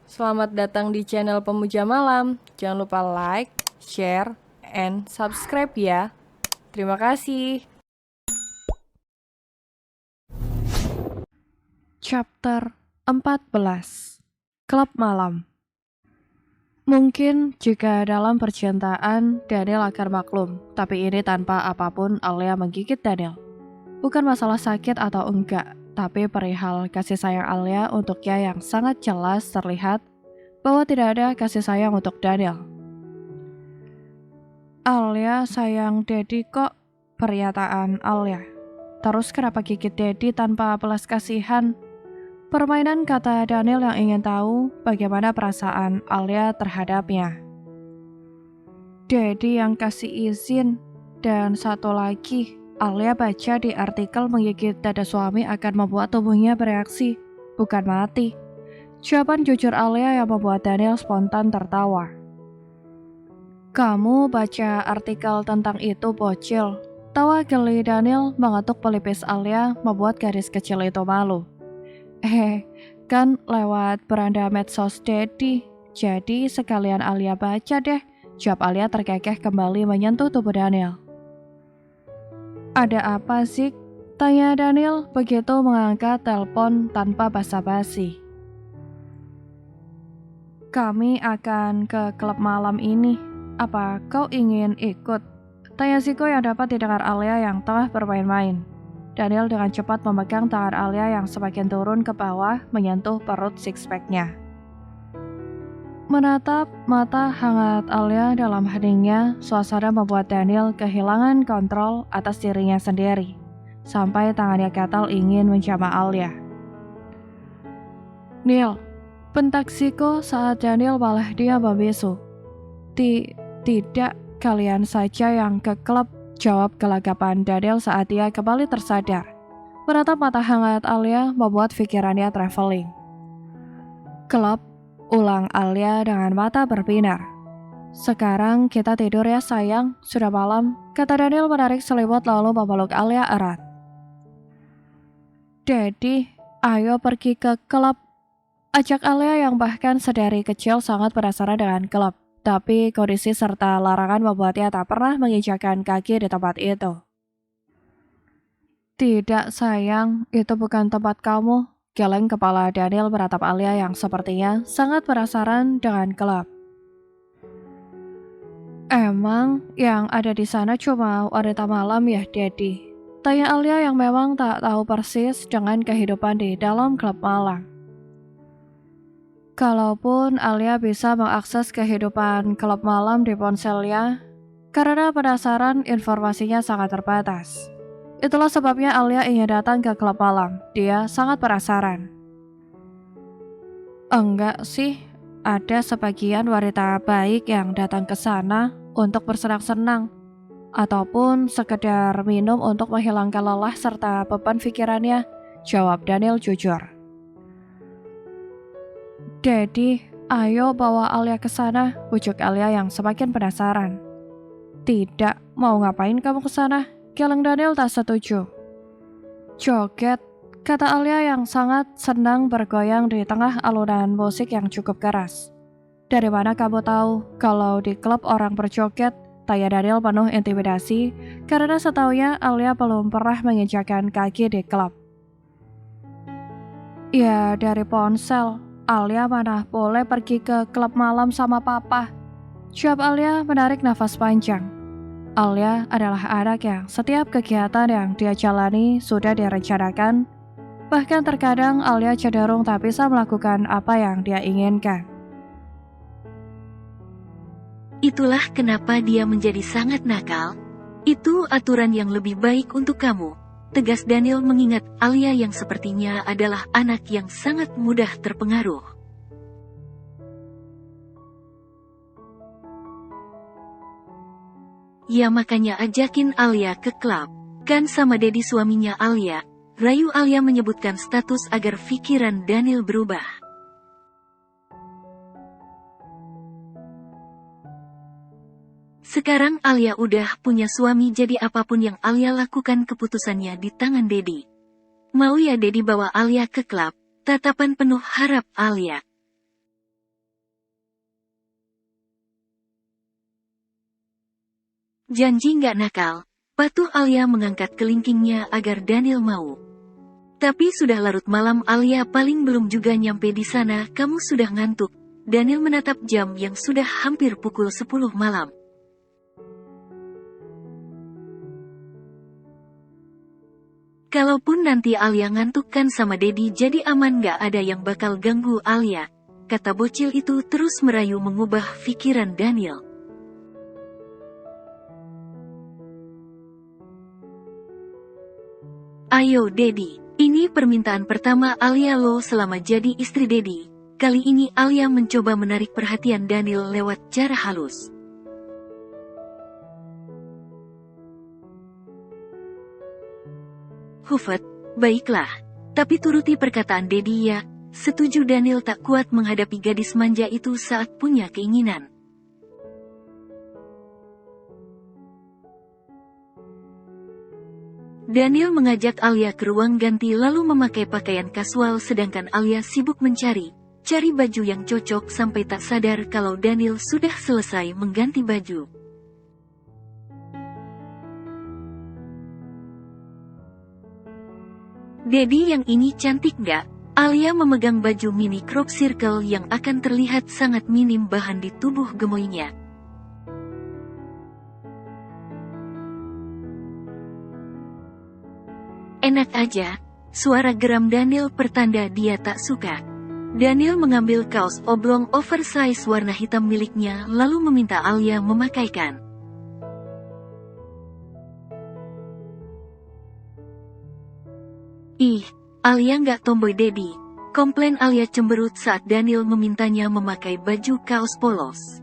Selamat datang di channel Pemuja Malam. Jangan lupa like, share, and subscribe ya. Terima kasih. Chapter 14 Klub Malam. Mungkin jika dalam percintaan Daniel akan maklum, tapi ini tanpa apapun Alia menggigit Daniel. Bukan masalah sakit atau enggak, tapi perihal kasih sayang Alia untuknya yang sangat jelas terlihat bahwa tidak ada kasih sayang untuk Daniel. Alia sayang Daddy kok, pernyataan Alia. Terus kenapa gigit Daddy tanpa belas kasihan? Permainan kata Daniel yang ingin tahu bagaimana perasaan Alia terhadapnya. Daddy yang kasih izin, dan satu lagi, Alia baca di artikel menggigit dada suami akan membuat tubuhnya bereaksi, bukan mati. Jawaban jujur Alia yang membuat Daniel spontan tertawa. Kamu baca artikel tentang itu, bocil. Tawa geli Daniel mengetuk pelipis Alia membuat gadis kecil itu malu. Kan lewat beranda medsos Daddy. Jadi sekalian Alia baca deh. Jawab Alia terkekeh kembali menyentuh tubuh Daniel. Ada apa sih? Tanya Daniel begitu mengangkat telepon tanpa basa-basi. Kami akan ke klub malam ini. Apa kau ingin ikut? Tanya Ziko yang dapat didengar Alia yang tengah bermain-main. Daniel dengan cepat memegang tangan Alia yang semakin turun ke bawah menyentuh perut six-pack-nya. Menatap mata hangat Alia dalam heningnya, suasana membuat Daniel kehilangan kontrol atas dirinya sendiri. Sampai tangannya gatal ingin menjamah Alia. Neil, bentak Ziko saat Daniel malah dia membisu. Tidak, kalian saja yang ke klub. Jawab gelagapan Daniel saat dia kembali tersadar. Menatap mata hangat Alia membuat pikirannya traveling. Klub, ulang Alia dengan mata berbinar. Sekarang kita tidur ya sayang, sudah malam, kata Daniel menarik selimut lalu memeluk Alia erat. Daddy, ayo pergi ke klub. Ajak Alia yang bahkan sedari kecil sangat penasaran dengan klub. Tapi kondisi serta larangan membuatnya tak pernah menginjakkan kaki di tempat itu. Tidak sayang, itu bukan tempat kamu. Geleng kepala Daniel menatap Alia yang sepertinya sangat penasaran dengan klub. Emang yang ada di sana cuma wanita malam ya, Daddy? Tanya Alia yang memang tak tahu persis dengan kehidupan di dalam klub malam. Kalaupun Alia bisa mengakses kehidupan klub malam di ponselnya, karena penasaran informasinya sangat terbatas. Itulah sebabnya Alia ingin datang ke klub malam. Dia sangat penasaran. Enggak sih, ada sebagian wanita baik yang datang ke sana untuk bersenang-senang, ataupun sekedar minum untuk menghilangkan lelah serta beban pikirannya, jawab Daniel jujur. Daddy, ayo bawa Alia ke sana, bujuk Alia yang semakin penasaran. Tidak, mau ngapain kamu ke sana? Geleng Daniel tak setuju. Joget, kata Alia yang sangat senang bergoyang di tengah alunan musik yang cukup keras. Dari mana kamu tahu kalau di klub orang berjoget? Tanya Daniel penuh intimidasi karena setaunya Alia belum pernah menginjakkan kaki di klub. Ya, dari ponsel. Alia mana boleh pergi ke klub malam sama papa? Jawab Alia menarik nafas panjang. Alia adalah anak yang setiap kegiatan yang dia jalani sudah direncanakan. Bahkan terkadang Alia cenderung tak bisa melakukan apa yang dia inginkan. Itulah kenapa dia menjadi sangat nakal. Itu aturan yang lebih baik untuk kamu. Tegas Daniel mengingat Alia yang sepertinya adalah anak yang sangat mudah terpengaruh. Ya makanya ajakin Alia ke klub. Kan sama Daddy suaminya Alia. Rayu Alia menyebutkan status agar pikiran Daniel berubah. Sekarang Alia udah punya suami jadi apapun yang Alia lakukan keputusannya di tangan Daddy. Mau ya Daddy bawa Alia ke klub? Tatapan penuh harap Alia. Janji nggak nakal, patuh Alia mengangkat kelingkingnya agar Daniel mau. Tapi sudah larut malam, Alia paling belum juga nyampe di sana, kamu sudah ngantuk. Daniel menatap jam yang sudah hampir pukul 10 malam. Kalaupun nanti Alia ngantuk kan sama Dedi, jadi aman, gak ada yang bakal ganggu Alia, kata bocil itu terus merayu mengubah pikiran Daniel. Ayo Dedi, ini permintaan pertama Alia lo selama jadi istri Dedi. Kali ini Alia mencoba menarik perhatian Daniel lewat cara halus. Hufet, baiklah. Tapi turuti perkataan Dedi ya. Setuju. Daniel tak kuat menghadapi gadis manja itu saat punya keinginan. Daniel mengajak Alia ke ruang ganti lalu memakai pakaian kasual sedangkan Alia sibuk mencari baju yang cocok sampai tak sadar kalau Daniel sudah selesai mengganti baju. Dedi, yang ini cantik gak? Alia memegang baju mini crop circle yang akan terlihat sangat minim bahan di tubuh gemoynya. Enak aja, suara geram Daniel pertanda dia tak suka. Daniel mengambil kaos oblong oversize warna hitam miliknya lalu meminta Alia memakaikan. Ih, Alia nggak tomboy Dedi, komplain Alia cemberut saat Daniel memintanya memakai baju kaos polos.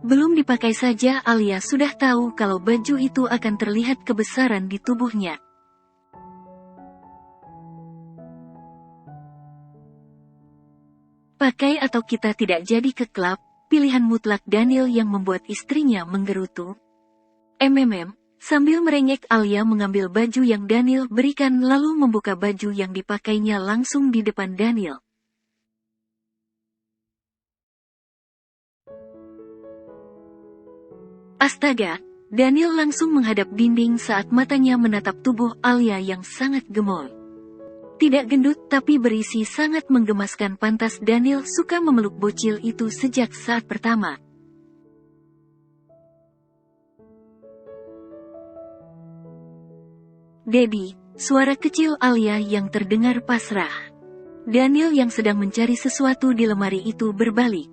Belum dipakai saja Alia sudah tahu kalau baju itu akan terlihat kebesaran di tubuhnya. Pakai atau kita tidak jadi ke klub, pilihan mutlak Daniel yang membuat istrinya menggerutu. Sambil merengek Alia mengambil baju yang Daniel berikan lalu membuka baju yang dipakainya langsung di depan Daniel. Astaga, Daniel langsung menghadap dinding saat matanya menatap tubuh Alia yang sangat gemol. Tidak gendut tapi berisi sangat menggemaskan, pantas Daniel suka memeluk bocil itu sejak saat pertama. Dedi, suara kecil Alia yang terdengar pasrah. Daniel yang sedang mencari sesuatu di lemari itu berbalik.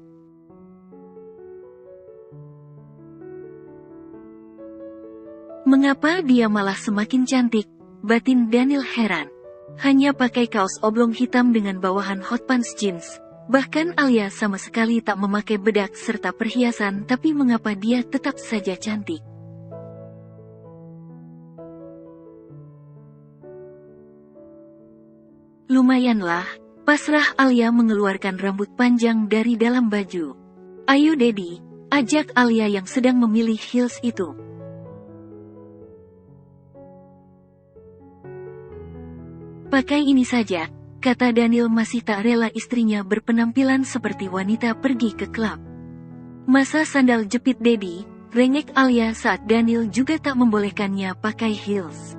Mengapa dia malah semakin cantik? Batin Daniel heran. Hanya pakai kaos oblong hitam dengan bawahan hot pants jeans. Bahkan Alia sama sekali tak memakai bedak serta perhiasan, tapi mengapa dia tetap saja cantik? Lumayanlah, pasrah Alia mengeluarkan rambut panjang dari dalam baju. Ayo Dedi, ajak Alia yang sedang memilih heels itu. Pakai ini saja, kata Daniel masih tak rela istrinya berpenampilan seperti wanita pergi ke klub. Masa sandal jepit Dedi, rengek Alia saat Daniel juga tak membolehkannya pakai heels.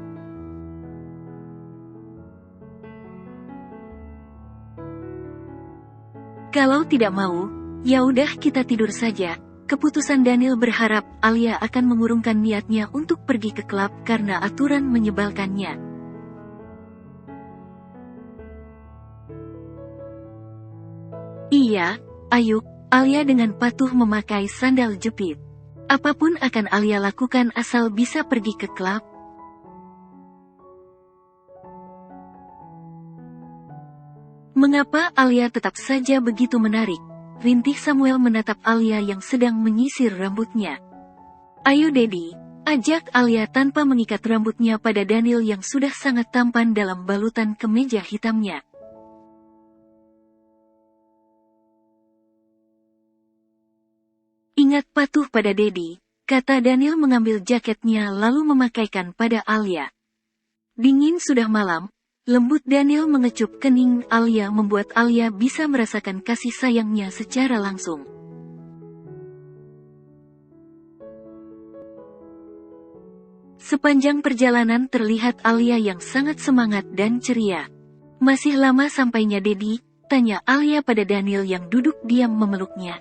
Kalau tidak mau, ya udah kita tidur saja. Keputusan Daniel berharap Alia akan mengurungkan niatnya untuk pergi ke klub karena aturan menyebalkannya. Iya, ayo, Alia dengan patuh memakai sandal jepit. Apapun akan Alia lakukan asal bisa pergi ke klub. Mengapa Alia tetap saja begitu menarik? Rintih Samuel menatap Alia yang sedang menyisir rambutnya. Ayo Dedi, ajak Alia tanpa mengikat rambutnya pada Daniel yang sudah sangat tampan dalam balutan kemeja hitamnya. Ingat patuh pada Dedi, kata Daniel mengambil jaketnya lalu memakaikan pada Alia. Dingin sudah malam, lembut Daniel mengecup kening Alia membuat Alia bisa merasakan kasih sayangnya secara langsung. Sepanjang perjalanan terlihat Alia yang sangat semangat dan ceria. "Masih lama sampainya, Dedi?" tanya Alia pada Daniel yang duduk diam memeluknya.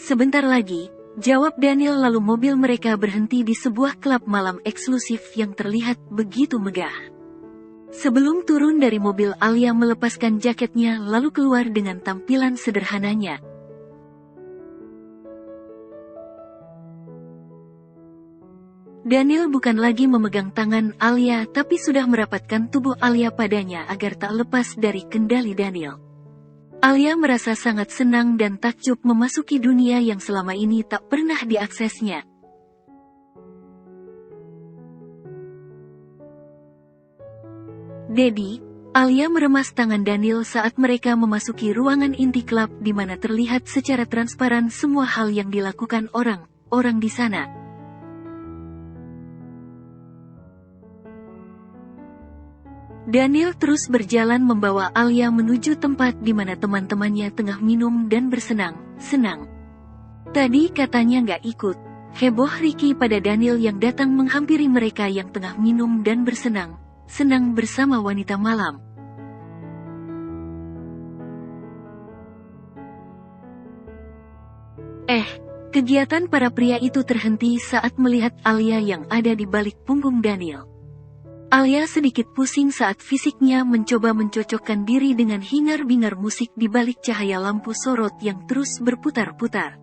"Sebentar lagi," jawab Daniel, lalu mobil mereka berhenti di sebuah klub malam eksklusif yang terlihat begitu megah. Sebelum turun dari mobil, Alia melepaskan jaketnya lalu keluar dengan tampilan sederhananya. Daniel bukan lagi memegang tangan Alia, tapi sudah merapatkan tubuh Alia padanya agar tak lepas dari kendali Daniel. Alia merasa sangat senang dan takjub memasuki dunia yang selama ini tak pernah diaksesnya. "Dedi," Alia meremas tangan Daniel saat mereka memasuki ruangan inti klub di mana terlihat secara transparan semua hal yang dilakukan orang-orang di sana. Daniel terus berjalan membawa Alia menuju tempat di mana teman-temannya tengah minum dan bersenang-senang. "Tadi katanya nggak ikut," heboh Ricky pada Daniel yang datang menghampiri mereka yang tengah minum dan bersenang-senang bersama wanita malam. Kegiatan para pria itu terhenti saat melihat Alia yang ada di balik punggung Daniel. Alia sedikit pusing saat fisiknya mencoba mencocokkan diri dengan hingar-bingar musik di balik cahaya lampu sorot yang terus berputar-putar.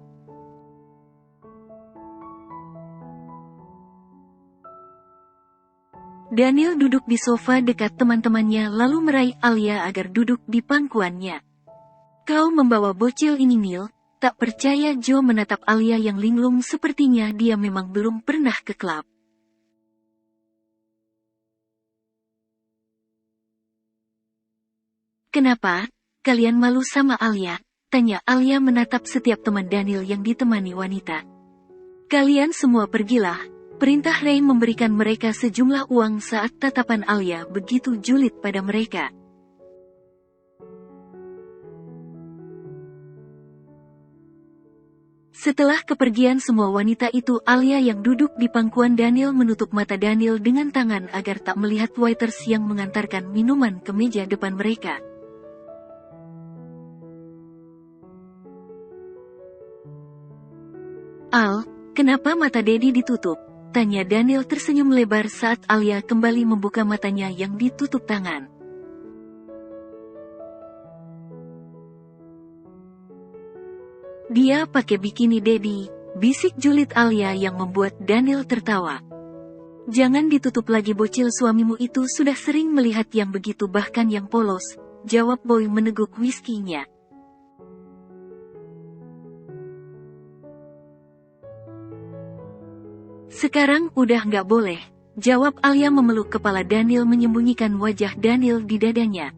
Daniel duduk di sofa dekat teman-temannya lalu meraih Alia agar duduk di pangkuannya. "Kau membawa bocil ini, Neil?" Tak percaya Joe menatap Alia yang linglung, sepertinya dia memang belum pernah ke klub. "Kenapa? Kalian malu sama Alia?" tanya Alia menatap setiap teman Daniel yang ditemani wanita. "Kalian semua pergilah," perintah Ray memberikan mereka sejumlah uang saat tatapan Alia begitu julid pada mereka. Setelah kepergian semua wanita itu, Alia yang duduk di pangkuan Daniel menutup mata Daniel dengan tangan agar tak melihat waiters yang mengantarkan minuman ke meja depan mereka. "Al, kenapa mata Dedi ditutup?" tanya Daniel tersenyum lebar saat Alia kembali membuka matanya yang ditutup tangan. "Dia pakai bikini, Dedi," bisik julid Alia yang membuat Daniel tertawa. "Jangan ditutup lagi, bocil, suamimu itu sudah sering melihat yang begitu bahkan yang polos," jawab Boy meneguk whiskinya. "Sekarang udah nggak boleh," jawab Alia memeluk kepala Daniel menyembunyikan wajah Daniel di dadanya.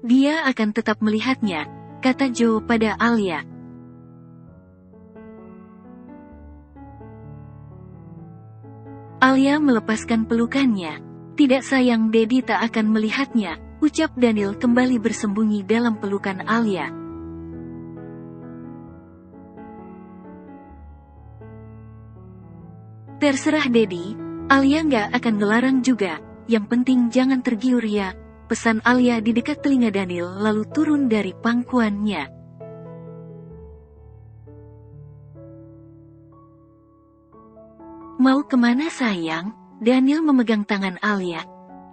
"Dia akan tetap melihatnya," kata Joe pada Alia. Alia melepaskan pelukannya. "Tidak sayang, Dedi tak akan melihatnya," ucap Daniel kembali bersembunyi dalam pelukan Alia. "Terserah, Dedi, Alia nggak akan ngelarang juga, yang penting jangan tergiur ya," pesan Alia di dekat telinga Daniel lalu turun dari pangkuannya. "Mau kemana, sayang?" Daniel memegang tangan Alia.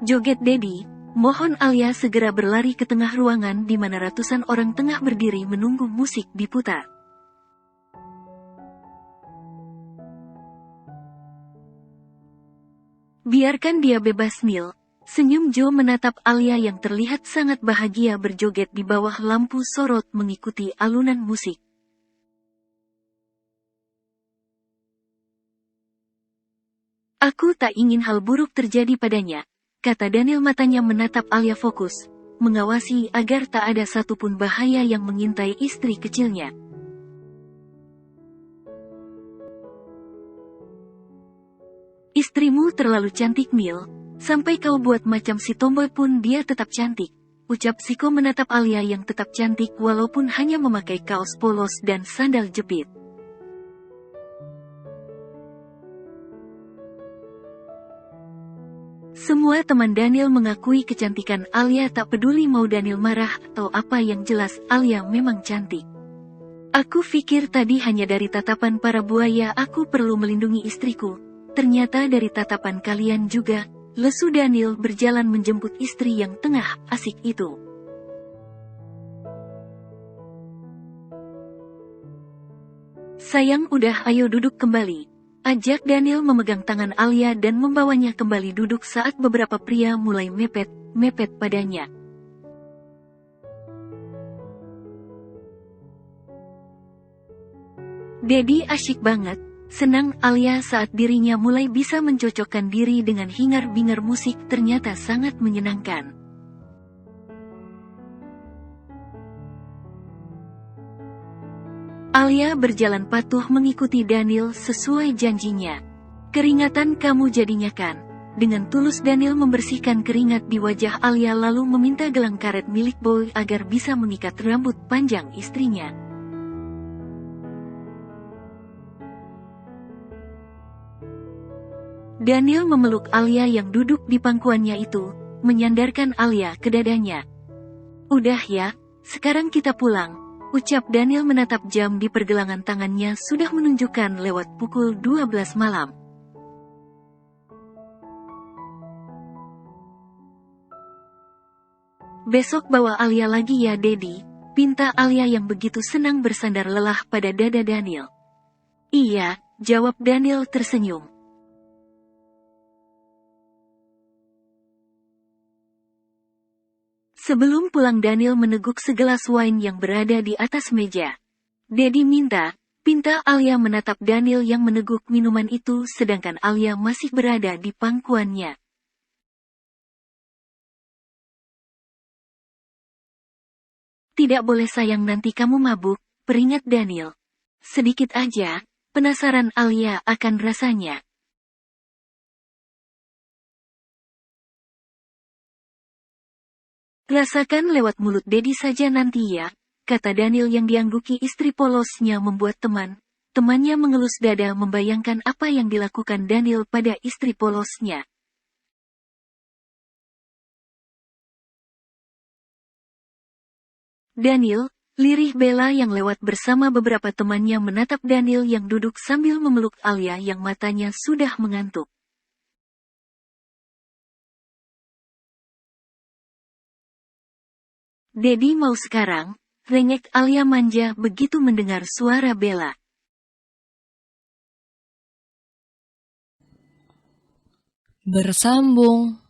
"Joget, Dedi, mohon." Alia segera berlari ke tengah ruangan di mana ratusan orang tengah berdiri menunggu musik diputar. "Biarkan dia bebas, Neil," senyum Joe menatap Alia yang terlihat sangat bahagia berjoget di bawah lampu sorot mengikuti alunan musik. "Aku tak ingin hal buruk terjadi padanya," kata Daniel, matanya menatap Alia fokus, mengawasi agar tak ada satupun bahaya yang mengintai istri kecilnya. "Istrimu terlalu cantik, Neil. Sampai kau buat macam si tomboy pun dia tetap cantik," ucap Siko menatap Alia yang tetap cantik walaupun hanya memakai kaos polos dan sandal jepit. Semua teman Daniel mengakui kecantikan Alia, tak peduli mau Daniel marah atau apa, yang jelas Alia memang cantik. Aku pikir tadi hanya dari tatapan para buaya aku perlu melindungi istriku. Ternyata dari tatapan kalian juga, lesu Daniel berjalan menjemput istri yang tengah asik itu. Sayang, udah, ayo duduk kembali. Ajak Daniel memegang tangan Alia dan membawanya kembali duduk saat beberapa pria mulai mepet padanya. Dedi asyik banget, senang Alia saat dirinya mulai bisa mencocokkan diri dengan hingar-bingar musik, ternyata sangat menyenangkan. Alia berjalan patuh mengikuti Daniel sesuai janjinya. Keringatan kamu jadinya kan? Dengan tulus Daniel membersihkan keringat di wajah Alia lalu meminta gelang karet milik Boy agar bisa mengikat rambut panjang istrinya. Daniel memeluk Alia yang duduk di pangkuannya itu, menyandarkan Alia ke dadanya. Udah ya, sekarang kita pulang. Ucap Daniel menatap jam di pergelangan tangannya, sudah menunjukkan lewat pukul 12 malam. Besok bawa Alia lagi ya Dedi, pinta Alia yang begitu senang bersandar lelah pada dada Daniel. Iya, jawab Daniel tersenyum. Sebelum pulang Daniel meneguk segelas wine yang berada di atas meja. Dedi pinta Alia menatap Daniel yang meneguk minuman itu sedangkan Alia masih berada di pangkuannya. Tidak boleh sayang, nanti kamu mabuk, peringat Daniel. Sedikit aja, penasaran Alia akan rasanya. Rasakan lewat mulut Dedi saja nanti ya, kata Daniel yang diangguki istri polosnya membuat temannya mengelus dada membayangkan apa yang dilakukan Daniel pada istri polosnya. Daniel, lirih Bella yang lewat bersama beberapa temannya menatap Daniel yang duduk sambil memeluk Alia yang matanya sudah mengantuk. Dedi mau sekarang, rengek Alia manja begitu mendengar suara Bella. Bersambung.